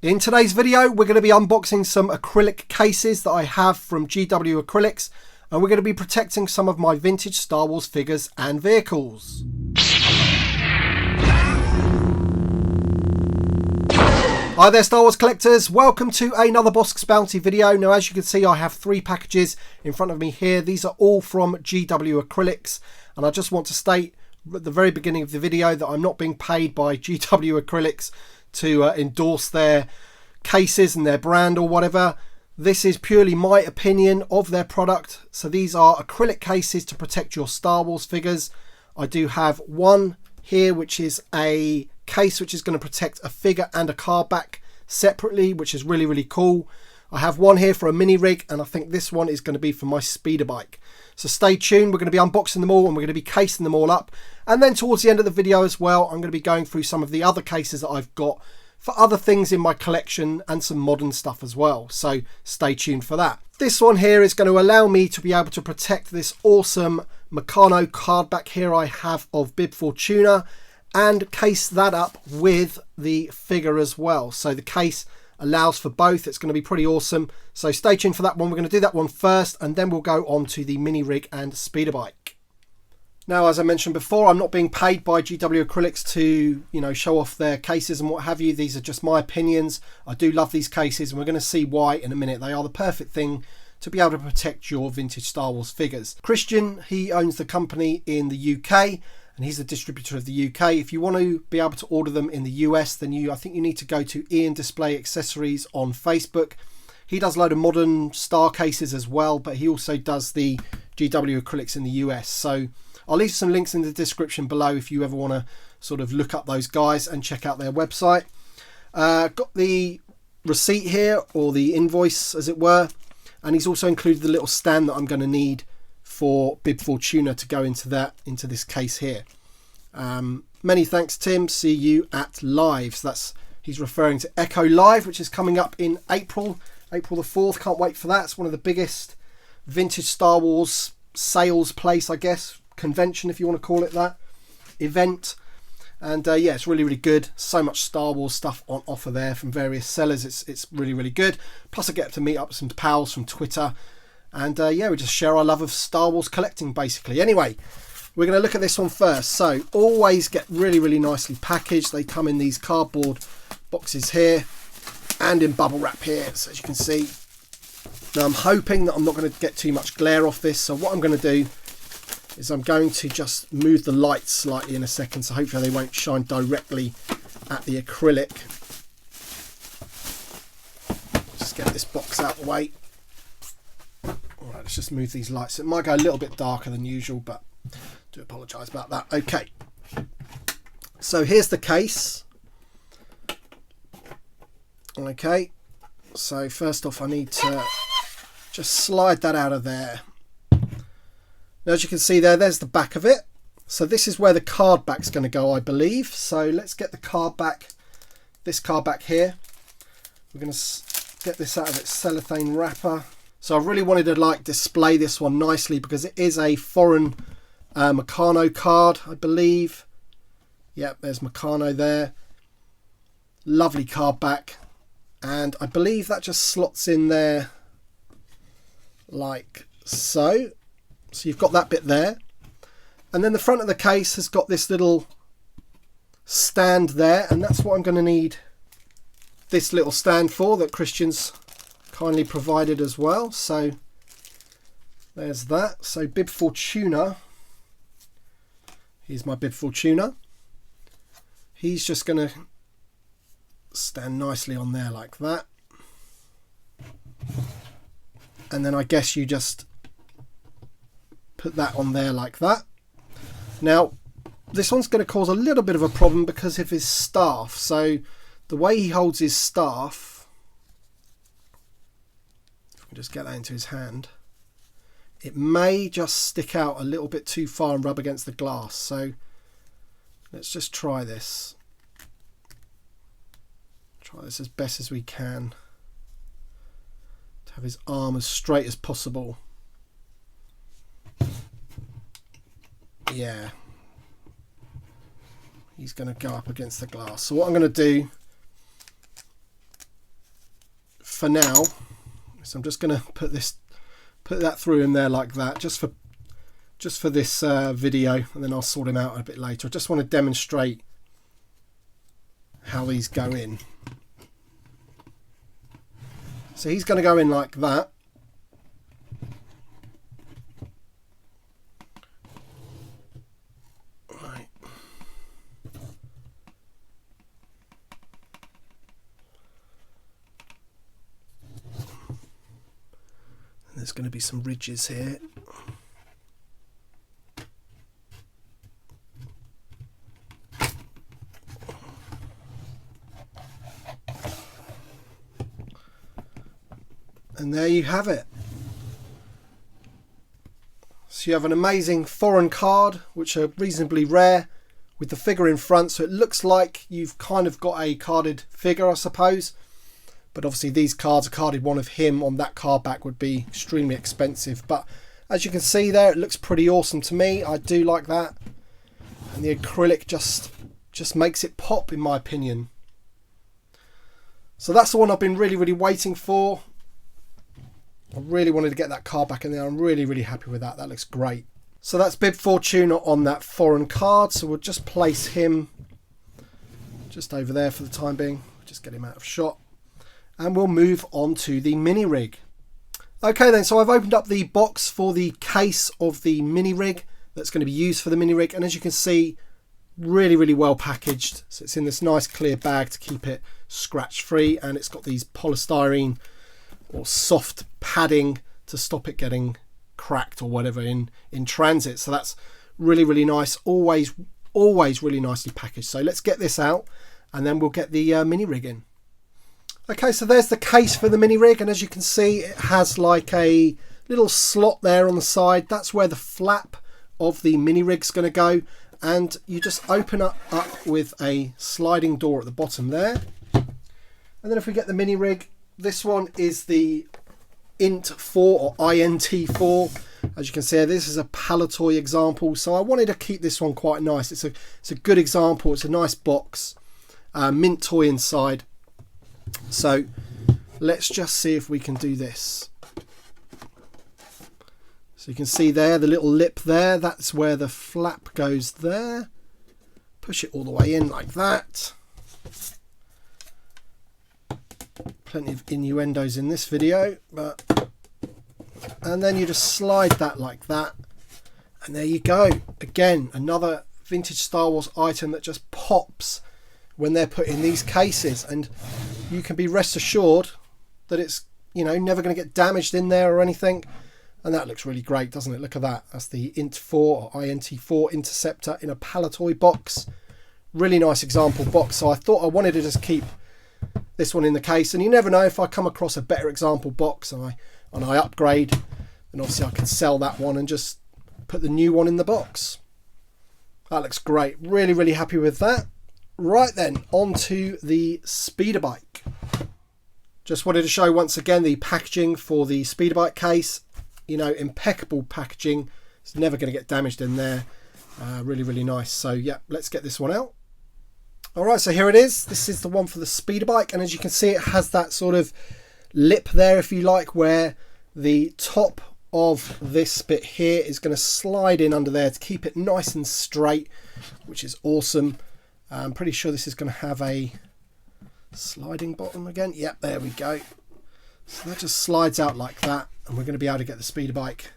In today's video, we're going to be unboxing some acrylic cases that I have from GW Acrylics, and we're going to be protecting some of my vintage Star Wars figures and vehicles. Hi there Star Wars collectors, welcome to another Bosk's Bounty video. Now as you can see, I have 3 packages in front of me here. These are all from GW Acrylics, and I just want to state at the very beginning of the video that I'm not being paid by GW Acrylics to endorse their cases and their brand or whatever. This is purely my opinion of their product. So these are acrylic cases to protect your Star Wars figures. I do have one here which is a case which is going to protect a figure and a card back separately, which is really cool. I have one here for a mini rig, and I think this one is going to be for my speeder bike. So stay tuned, we're going to be unboxing them all and we're going to be casing them all up. And then towards the end of the video as well, I'm going to be going through some of the other cases that I've got for other things in my collection and some modern stuff as well. So stay tuned for that. This one here is going to allow me to be able to protect this awesome Meccano card back here I have of Bib Fortuna, and case that up with the figure as well. So the case allows for both. It's going to be pretty awesome. So stay tuned for that one. We're going to do that one first, and then we'll go on to the mini rig and speeder bike. Now, as I mentioned before, I'm not being paid by GW Acrylics to, show off their cases and what have you. These are just my opinions. I do love these cases, and we're going to see why in a minute. They are the perfect thing to be able to protect your vintage Star Wars figures. Christian, he owns the company in the UK, and he's the distributor of the UK. If you want to be able to order them in the US, then I think you need to go to Iain Display Accessories on Facebook. He does a load of modern star cases as well, but he also does the GW Acrylics in the US. So I'll leave some links in the description below if you ever want to sort of look up those guys and check out their website. Got the receipt here, or the invoice as it were, and he's also included the little stand that I'm going to need for Bib Fortuna to go into this case here. Many thanks, Tim. See you at Live. So he's referring to Echo Live, which is coming up in April the 4th. Can't wait for that. It's one of the biggest vintage Star Wars sales place, I guess, convention if you want to call it that, event. And yeah, it's really good. So much Star Wars stuff on offer there from various sellers. It's really good. Plus I get to meet up with some pals from Twitter. And yeah, we just share our love of Star Wars collecting, basically. Anyway, we're going to look at this one first. So always get really nicely packaged. They come in these cardboard boxes here and in bubble wrap here, so as you can see. Now I'm hoping that I'm not going to get too much glare off this. So what I'm going to do is I'm going to just move the lights slightly in a second, so hopefully they won't shine directly at the acrylic. Just get this box out of the way. Alright, let's just move these lights. It might go a little bit darker than usual, but I do apologise about that. Okay, so here's the case. Okay, so first off I need to just slide that out of there. Now as you can see there's the back of it. So this is where the card back's going to go, I believe. So let's get the card back, this card back here. We're going to get this out of its cellophane wrapper. So I really wanted to display this one nicely because it is a foreign Meccano card, I believe. Yep, there's Meccano there. Lovely card back. And I believe that just slots in there like so. So you've got that bit there. And then the front of the case has got this little stand there, and that's what I'm going to need this little stand for, that Christian's kindly provided as well. So there's that. So Bib Fortuna, here's my Bib Fortuna. He's just going to stand nicely on there like that, and then I guess you just put that on there like that. Now this one's going to cause a little bit of a problem because of his staff. So the way he holds his staff, just get that into his hand, it may just stick out a little bit too far and rub against the glass. So let's just try this as best as we can to have his arm as straight as possible. Yeah, he's going to go up against the glass. So what I'm going to do for now. So I'm just going to put that through in there like that, just for this video, and then I'll sort him out a bit later. I just want to demonstrate how these go in. So he's going to go in like that. Right. And there's going to be some ridges here. And there you have it. So you have an amazing foreign card, which are reasonably rare, with the figure in front, so it looks like you've kind of got a carded figure, I suppose. But obviously these cards, a carded one of him on that card back would be extremely expensive. But as you can see there, it looks pretty awesome to me. I do like that. And the acrylic just makes it pop, in my opinion. So that's the one I've been really waiting for. I really wanted to get that card back in there. I'm really happy with that. That looks great. So that's Bib Fortuna on that foreign card. So we'll just place him just over there for the time being. Just get him out of shot. And we'll move on to the mini rig. Okay then, so I've opened up the box for the case of the mini rig that's going to be used for the mini rig. And as you can see, really well packaged. So it's in this nice clear bag to keep it scratch free. And it's got these polystyrene or soft padding to stop it getting cracked or whatever in transit. So that's really nice. Always really nicely packaged. So let's get this out and then we'll get the mini rig in. Okay, so there's the case for the mini rig, and as you can see, it has like a little slot there on the side. That's where the flap of the mini rig's going to go, and you just open up with a sliding door at the bottom there. And then if we get the mini rig, this one is the INT4 or INT4. As you can see, this is a Palatoy example, so I wanted to keep this one quite nice. It's a good example. It's a nice box, mint toy inside. So let's just see if we can do this. So you can see there the little lip there, that's where the flap goes there. Push it all the way in like that. Plenty of innuendos in this video, and then you just slide that like that, and there you go. Again, another vintage Star Wars item that just pops when they're put in these cases, and you can be rest assured that it's, you know, never going to get damaged in there or anything. And that looks really great, doesn't it? Look at that. That's the INT4 or INT4 Interceptor in a Palatoy box. Really nice example box. So I thought I wanted to just keep this one in the case, and you never know, if I come across a better example box and I upgrade, then obviously I can sell that one and just put the new one in the box. That looks great. Really happy with that. Right then, on to the speeder bike. Just wanted to show once again the packaging for the speeder bike case. You know, impeccable packaging. It's never going to get damaged in there. Really nice. So yeah, let's get this one out. Alright, so here it is. This is the one for the speeder bike, and as you can see, it has that sort of lip there, if you like, where the top of this bit here is going to slide in under there to keep it nice and straight, which is awesome. I'm pretty sure this is going to have a sliding bottom again. Yep, there we go. So that just slides out like that, and we're going to be able to get the speeder bike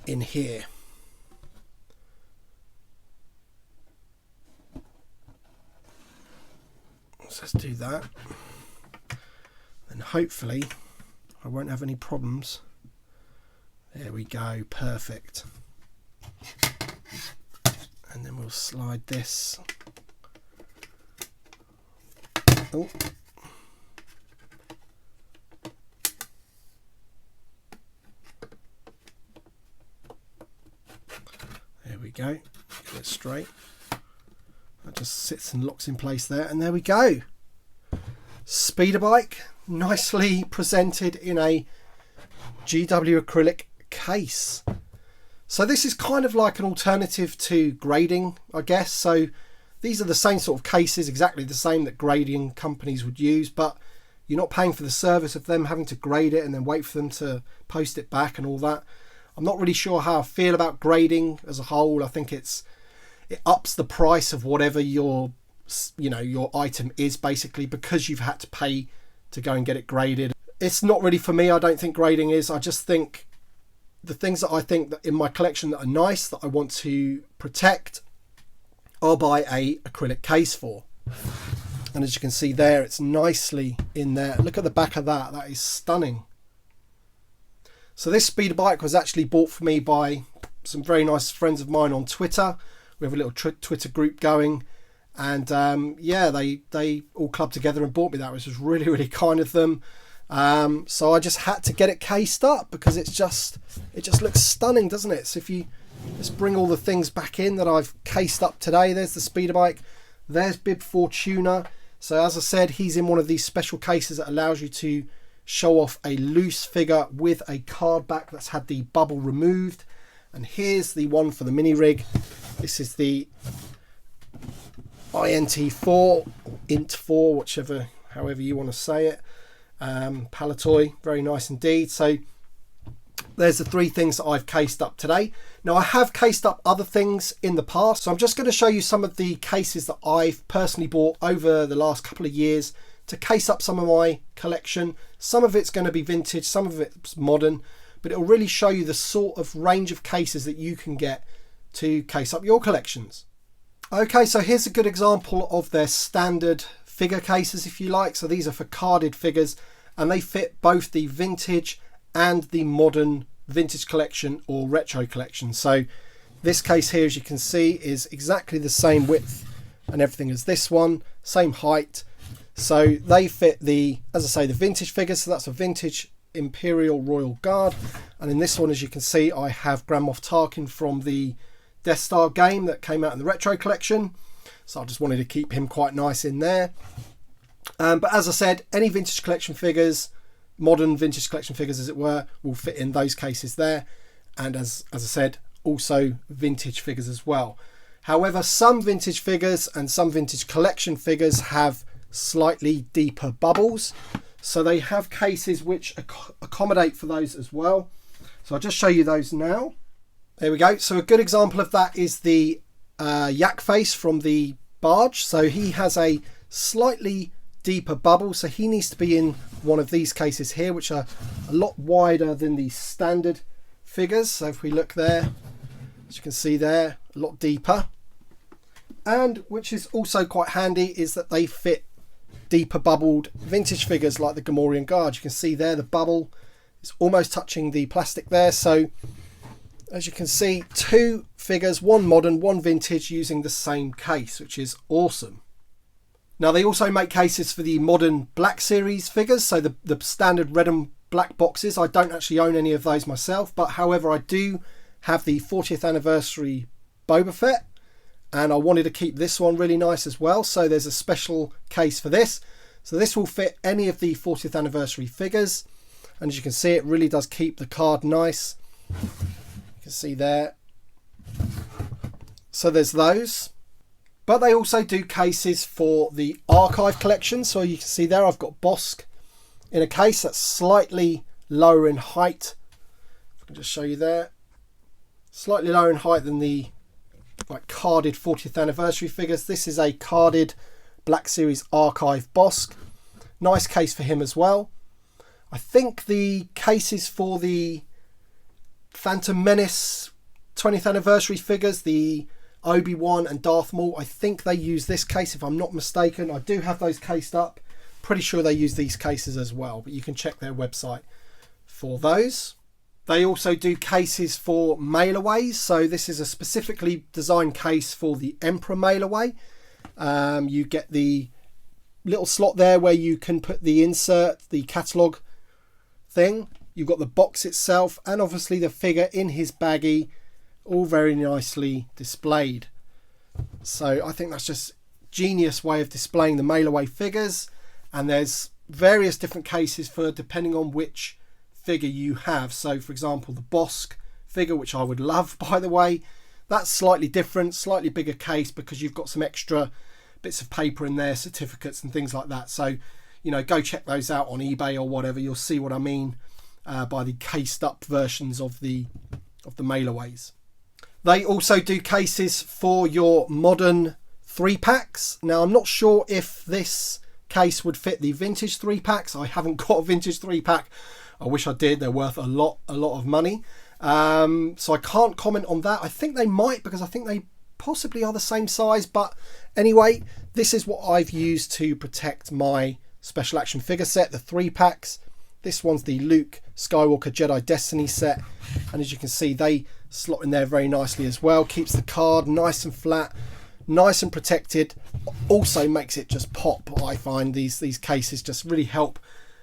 in here. So let's do that, and hopefully I won't have any problems. There we go, perfect. And then we'll slide this. Oh. There we go, get it straight. That just sits and locks in place there, and there we go. Speeder bike, nicely presented in a GW Acrylic case. So this is kind of like an alternative to grading, I guess. So these are the same sort of cases, exactly the same that grading companies would use, but You're not paying for the service of them having to grade it and then wait for them to post it back and all that. I'm not really sure how I feel about grading as a whole. I think it ups the price of whatever your item is, basically, because you've had to pay to go and get it graded. It's not really for me. I don't think grading is. I just think the things that I think that in my collection that are nice, that I want to protect, I'll buy a acrylic case for. And as you can see there, it's nicely in there. Look at the back of that. That is stunning. So this speeder bike was actually bought for me by some very nice friends of mine on Twitter. We have a little Twitter group going. And yeah, they all clubbed together and bought me that, which was really, really kind of them. So I just had to get it cased up because it just looks stunning, doesn't it? So if you just bring all the things back in that I've cased up today, there's the speeder bike, there's Bib Fortuna. So as I said, he's in one of these special cases that allows you to show off a loose figure with a card back that's had the bubble removed. And here's the one for the mini rig. This is the INT4 or INT4, however you want to say it. Palatoy, very nice indeed. So there's the three things that I've cased up today. Now I have cased up other things in the past, so I'm just going to show you some of the cases that I've personally bought over the last couple of years to case up some of my collection. Some of it's going to be vintage, some of it's modern, but it'll really show you the sort of range of cases that you can get to case up your collections. Okay, so here's a good example of their standard figure cases, if you like. So these are for carded figures, and they fit both the vintage and the modern vintage collection or retro collection. So this case here, as you can see, is exactly the same width and everything as this one, same height. So they fit the, as I say, the vintage figures. So that's a vintage Imperial Royal Guard. And in this one, as you can see, I have Grand Moff Tarkin from the Death Star game that came out in the retro collection. So I just wanted to keep him quite nice in there. But as I said, any vintage collection figures, modern vintage collection figures as it were, will fit in those cases there. And as I said, also vintage figures as well. However, some vintage figures and some vintage collection figures have slightly deeper bubbles. So they have cases which accommodate for those as well. So I'll just show you those now. There we go. So a good example of that is the yak face from the barge. So he has a slightly deeper bubble, so he needs to be in one of these cases here, which are a lot wider than the standard figures. So if we look there, as you can see there, a lot deeper. And which is also quite handy is that they fit deeper bubbled vintage figures like the Gamorrean Guard. You can see there the bubble is almost touching the plastic there. So as you can see, two figures, one modern, one vintage, using the same case, which is awesome. Now they also make cases for the modern Black Series figures, so the standard red and black boxes. I don't actually own any of those myself, but however I do have the 40th anniversary Boba Fett, and I wanted to keep this one really nice as well, so there's a special case for this. So this will fit any of the 40th anniversary figures, and as you can see, it really does keep the card nice. You can see there. So there's those. But they also do cases for the archive collection. So you can see there I've got Bossk in a case that's slightly lower in height. If I can just show you there. Slightly lower in height than the carded 40th anniversary figures. This is a carded Black Series archive Bossk. Nice case for him as well. I think the cases for the Phantom Menace 20th anniversary figures, the Obi-Wan and Darth Maul, I think they use this case if I'm not mistaken. I do have those cased up. Pretty sure they use these cases as well, but you can check their website for those. They also do cases for mail-aways. So this is a specifically designed case for the Emperor mail-away. You get the little slot there where you can put the insert, the catalogue thing. You've got the box itself and obviously the figure in his baggie, all very nicely displayed. So I think that's just genius way of displaying the mail-away figures. And there's various different cases for depending on which figure you have. So for example, the Bossk figure, which I would love, by the way, that's slightly different, slightly bigger case because you've got some extra bits of paper in there, certificates and things like that. So you know, go check those out on eBay or whatever. You'll see what I mean by the cased up versions of the mailerways. They also do cases for your modern 3-packs. Now, I'm not sure if this case would fit the vintage 3-packs. I haven't got a vintage 3-pack. I wish I did. They're worth a lot of money. So I can't comment on that. I think they might, because I think they possibly are the same size. But anyway, this is what I've used to protect my special action figure set, the 3-packs. This one's the Luke Skywalker Jedi Destiny set, and as you can see, they slot in there very nicely as well. Keeps the card nice and flat, nice and protected. Also makes it just pop. I find these cases just really help,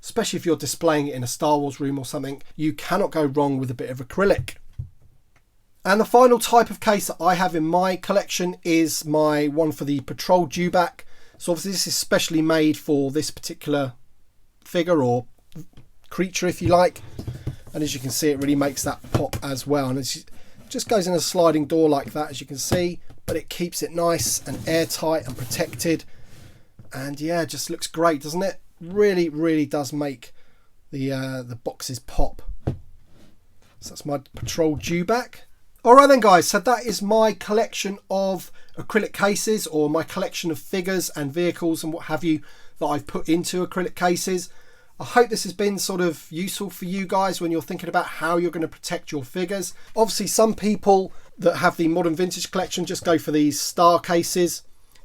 especially if you're displaying it in a Star Wars room or something. You cannot go wrong with a bit of acrylic. And the final type of case that I have in my collection is my one for the Patrol Dewback. So obviously this is specially made for this particular figure or creature, if you like. And as you can see, it really makes that pop as well. And it just goes in a sliding door like that, as you can see. But it keeps it nice and airtight and protected. And yeah, it just looks great, doesn't it? Really, really does make the boxes pop. So that's my Patrol Dewback. Alright then guys, so that is my collection of acrylic cases, or my collection of figures and vehicles and what have you that I've put into acrylic cases. I hope this has been sort of useful for you guys when you're thinking about how you're going to protect your figures. Obviously, some people that have the modern vintage collection just go for these star cases.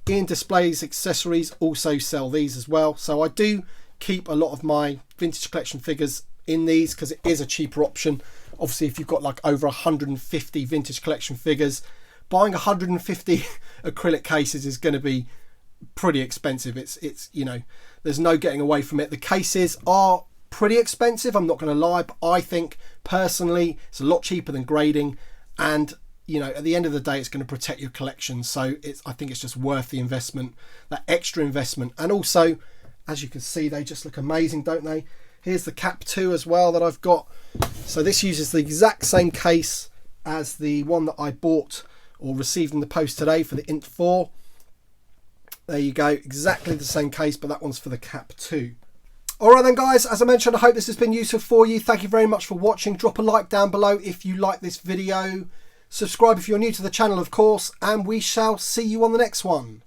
Iain Displays Accessories also sell these as well. So I do keep a lot of my vintage collection figures in these because it is a cheaper option. Obviously, if you've got like over 150 vintage collection figures, buying 150 acrylic cases is going to be pretty expensive. It's you know, there's no getting away from it. The cases are pretty expensive, I'm not going to lie, but I think personally it's a lot cheaper than grading, and you know, at the end of the day it's going to protect your collection. So I think it's just worth the investment, that extra investment. And also, as you can see, they just look amazing, don't they? Here's the Cap 2 as well that I've got. So this uses the exact same case as the one that I bought or received in the post today for the Int 4. There you go, exactly the same case, but that one's for the Cap 2. Alright then guys, as I mentioned, I hope this has been useful for you. Thank you very much for watching. Drop a like down below if you like this video. Subscribe if you're new to the channel, of course, and we shall see you on the next one.